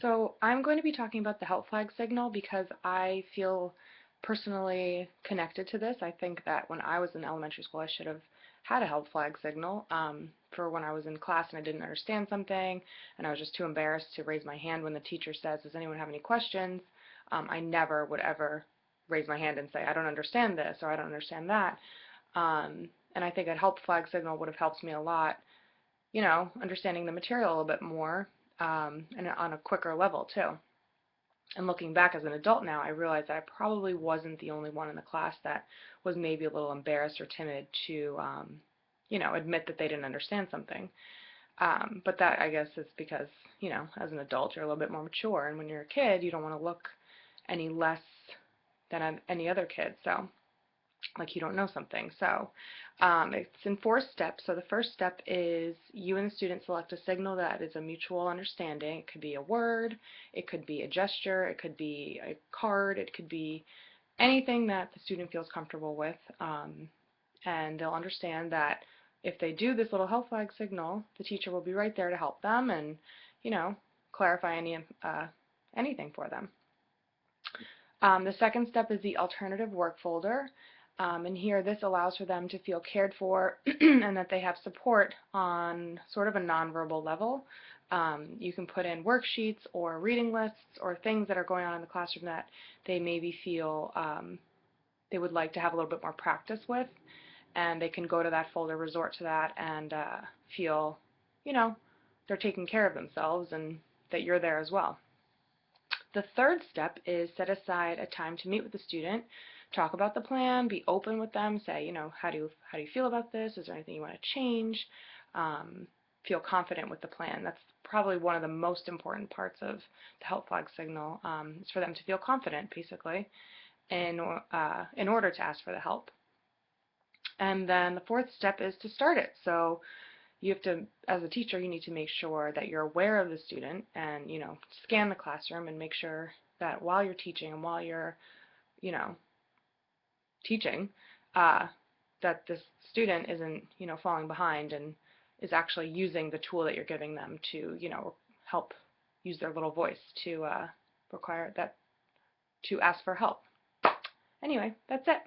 So I'm going to be talking about the help flag signal because I feel personally connected to this. I think that when I was in elementary school, I should have had a help flag signal for when I was in class and I didn't understand something and I was just too embarrassed to raise my hand when the teacher says, does anyone have any questions? I never would ever raise my hand and say, I don't understand this or I don't understand that. And I think a help flag signal would have helped me a lot, understanding the material a little bit more, and on a quicker level too. And looking back as an adult now, I realize that I probably wasn't the only one in the class that was maybe a little embarrassed or timid to, admit that they didn't understand something. But that, I guess, is because, as an adult, you're a little bit more mature, and when you're a kid, you don't want to look any less than any other kid. So like you don't know something. So it's in 4 steps. So the first step is you and the student select a signal that is a mutual understanding. It could be a word, it could be a gesture, it could be a card, it could be anything that the student feels comfortable with. And they'll understand that if they do this little help flag signal, the teacher will be right there to help them and, clarify anything for them. The second step is the alternative work folder. And here this allows for them to feel cared for and that they have support on sort of a nonverbal level. You can put in worksheets or reading lists or things that are going on in the classroom that they maybe feel they would like to have a little bit more practice with, and they can go to that folder, resort to that, and feel, they're taking care of themselves and that you're there as well. The third step is set aside a time to meet with the student, talk about the plan, be open with them, say, how do you feel about this? Is there anything you want to change? Feel confident with the plan. That's probably one of the most important parts of the help flag signal, is for them to feel confident, basically, in order to ask for the help. And then the fourth step is to start it. So you have to, as a teacher, you need to make sure that you're aware of the student and, scan the classroom and make sure that while you're teaching and while you're, teaching, that this student isn't, falling behind and is actually using the tool that you're giving them to, help use their little voice to require that to ask for help. Anyway, that's it.